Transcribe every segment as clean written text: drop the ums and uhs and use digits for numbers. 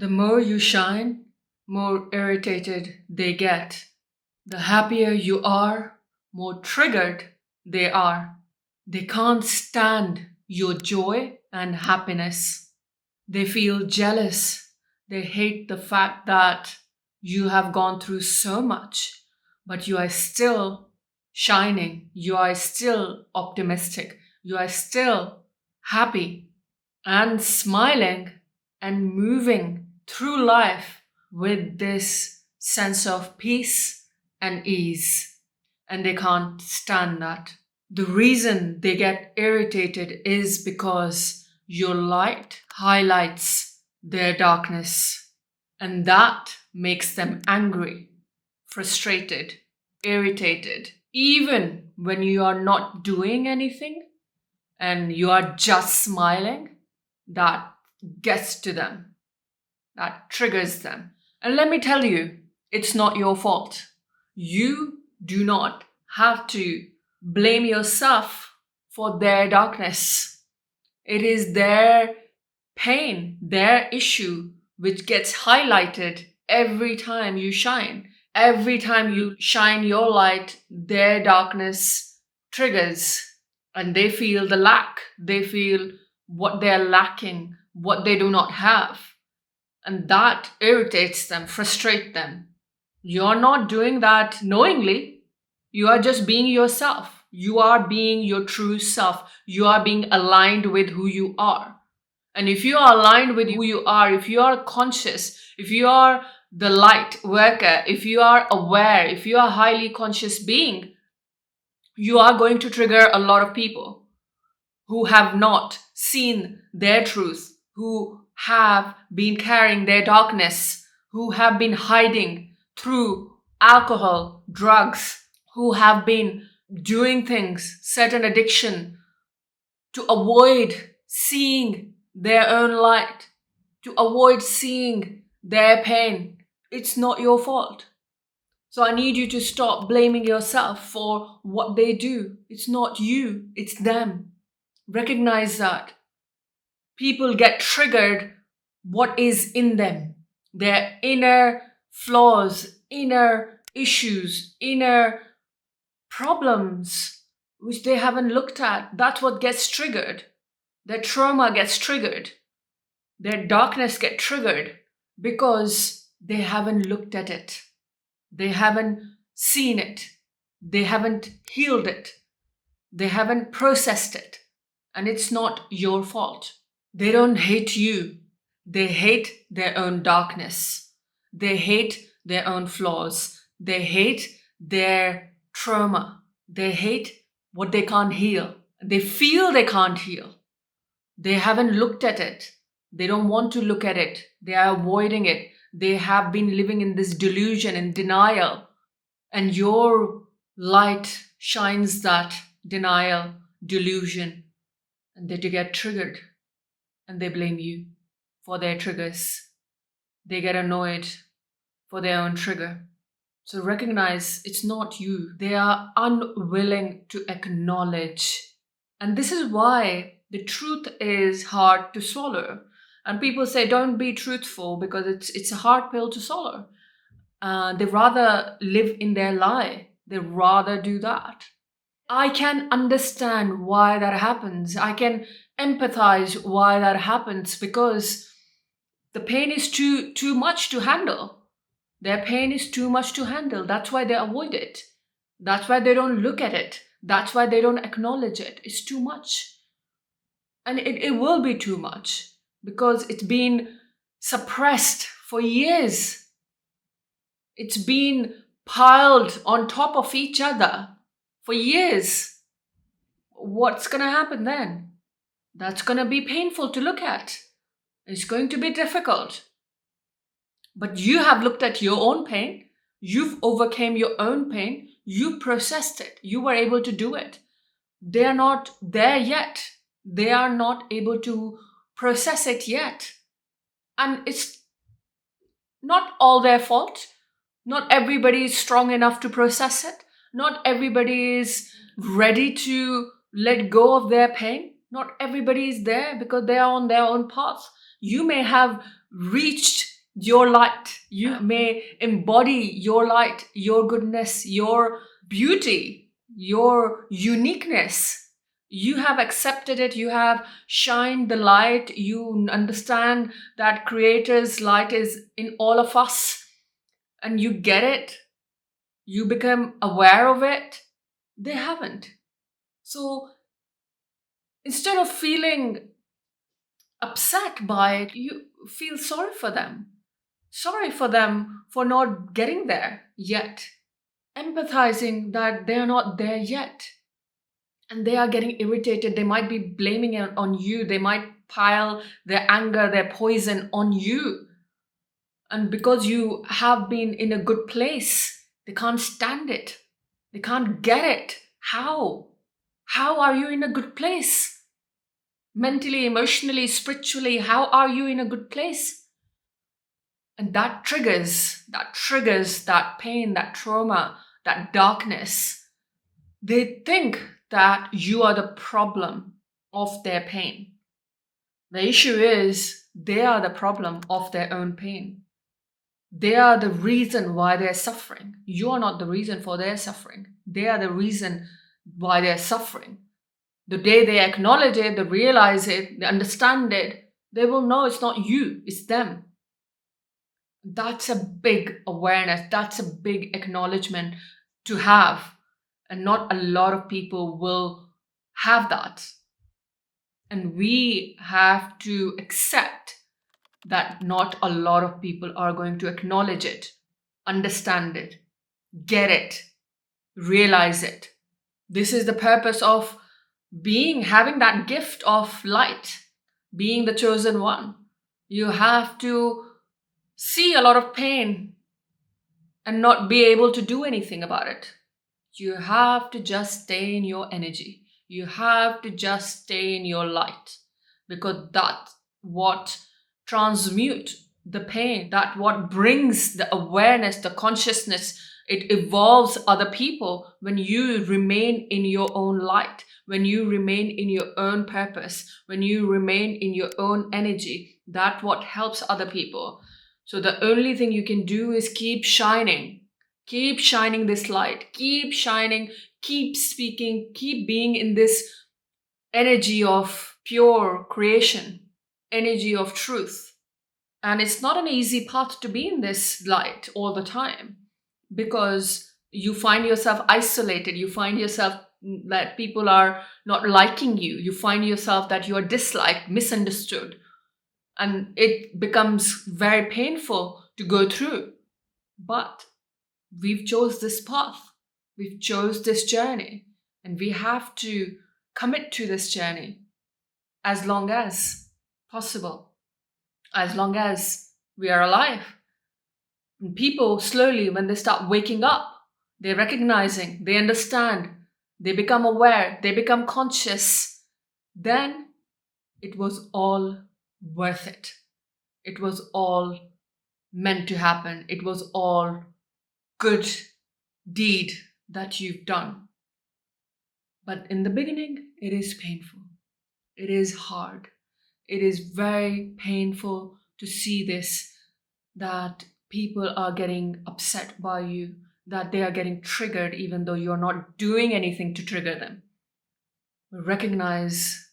The more you shine, more irritated they get. The happier you are, more triggered they are. They can't stand your joy and happiness. They feel jealous. They hate the fact that you have gone through so much, but you are still shining. You are still optimistic. You are still happy and smiling and moving through life with this sense of peace and ease. And they can't stand that. The reason they get irritated is because your light highlights their darkness. And that makes them angry, frustrated, irritated. Even when you are not doing anything and you are just smiling, that gets to them, that triggers them. And let me tell you, it's not your fault. You do not have to blame yourself for their darkness. It is their pain, their issue, which gets highlighted every time you shine. Every time you shine your light, their darkness triggers and they feel the lack. They feel what they're lacking, what they do not have. And that irritates them, frustrates them. You're not doing that knowingly. You are just being yourself. You are being your true self. You are being aligned with who you are. And if you are aligned with who you are, if you are conscious, if you are the light worker, if you are aware, if you are a highly conscious being, you are going to trigger a lot of people who have not seen their truth, who have been carrying their darkness, who have been hiding through alcohol, drugs, who have been doing things, certain addiction, to avoid seeing their own light, to avoid seeing their pain. It's not your fault. So I need you to stop blaming yourself for what they do. It's not you, it's them. Recognize that. People get triggered what is in them, their inner flaws, inner issues, inner problems, which they haven't looked at. That's what gets triggered. Their trauma gets triggered. Their darkness gets triggered because they haven't looked at it. They haven't seen it. They haven't healed it. They haven't processed it. And it's not your fault. They don't hate you. They hate their own darkness. They hate their own flaws. They hate their trauma. They hate what they can't heal. They feel they can't heal. They haven't looked at it. They don't want to look at it. They are avoiding it. They have been living in this delusion and denial. And your light shines that denial, delusion. And they get triggered. And they blame you for their triggers. They get annoyed for their own trigger. So recognize it's not you. They are unwilling to acknowledge. And this is why the truth is hard to swallow. And people say, don't be truthful because it's a hard pill to swallow. They rather live in their lie. They rather do that. I can understand why that happens. I can empathize why that happens because the pain is too much to handle. Their pain is too much to handle. That's why they avoid it. That's why they don't look at it. That's why they don't acknowledge it. It's too much. And it will be too much because it's been suppressed for years. It's been piled on top of each other for years. What's going to happen then? That's going to be painful to look at. It's going to be difficult. But you have looked at your own pain. You've overcame your own pain. You processed it. You were able to do it. They are not there yet. They are not able to process it yet. And it's not all their fault. Not everybody is strong enough to process it. Not everybody is ready to let go of their pain. Not everybody is there because they are on their own path. You may have reached your light. You may embody your light, your goodness, your beauty, your uniqueness. You have accepted it, you have shined the light, you understand that Creator's light is in all of us, and you get it, you become aware of it. They haven't. So instead of feeling upset by it, you feel sorry for them. Sorry for them for not getting there yet. Empathizing that they are not there yet. And they are getting irritated. They might be blaming it on you. They might pile their anger, their poison on you. And because you have been in a good place, they can't stand it. They can't get it. How? How are you in a good place? Mentally, emotionally, spiritually, how are you in a good place? And that triggers that pain, that trauma, that darkness. They think that you are the problem of their pain. The issue is they are the problem of their own pain. They are the reason why they're suffering. You are not the reason for their suffering. They are the reason why they're suffering. The day they acknowledge it, they realize it, they understand it, they will know it's not you, it's them. That's a big awareness. That's a big acknowledgement to have. And not a lot of people will have that. And we have to accept that not a lot of people are going to acknowledge it, understand it, get it, realize it. This is the purpose of having that gift of light, being the chosen one. You have to see a lot of pain and not be able to do anything about it. You have to just stay in your energy. You have to just stay in your light, because that's what transmute the pain, that what brings the awareness, the consciousness. It evolves other people when you remain in your own light, when you remain in your own purpose, when you remain in your own energy. That's what helps other people. So the only thing you can do is keep shining this light, keep shining, keep speaking, keep being in this energy of pure creation, energy of truth. And it's not an easy path to be in this light all the time, because you find yourself isolated, you find yourself that people are not liking you, you find yourself that you are disliked, misunderstood, and it becomes very painful to go through. But we've chose this path, we've chose this journey, and we have to commit to this journey as long as possible, as long as we are alive. And people slowly, when they start waking up, they're recognizing, they understand, they become aware, they become conscious, then it was all worth it. It was all meant to happen. It was all good deed that you've done. But in the beginning, it is painful. It is hard. It is very painful to see this, that people are getting upset by you, that they are getting triggered even though you're not doing anything to trigger them. Recognize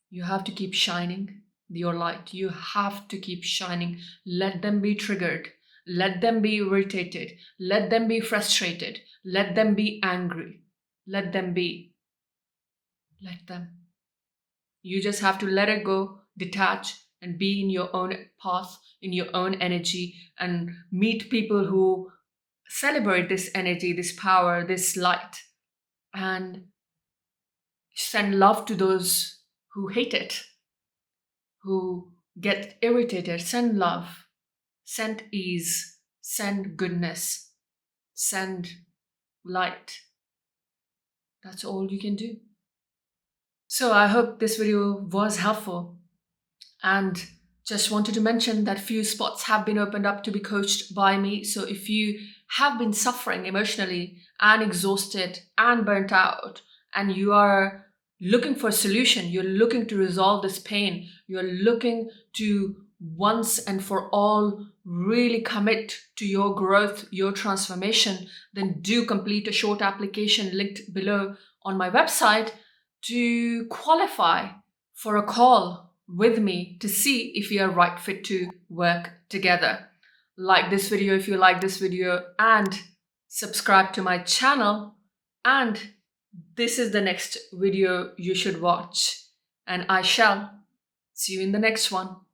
you have to keep shining your light. You have to keep shining. Let them be triggered. Let them be irritated. Let them be frustrated. Let them be angry. Let them be. Let them. You just have to let it go, detach, and be in your own path, in your own energy, and meet people who celebrate this energy, this power, this light, and send love to those who hate it, who get irritated. Send love, send ease, send goodness, send light. That's all you can do. So I hope this video was helpful, and just wanted to mention that few spots have been opened up to be coached by me. So if you have been suffering emotionally and exhausted and burnt out, and you are looking for a solution, you're looking to resolve this pain, you're looking to once and for all really commit to your growth, your transformation, then do complete a short application linked below on my website to qualify for a call with me to see if we are right fit to work together. Like this video if you like this video, and subscribe to my channel. And this is the next video you should watch, and I shall see you in the next one.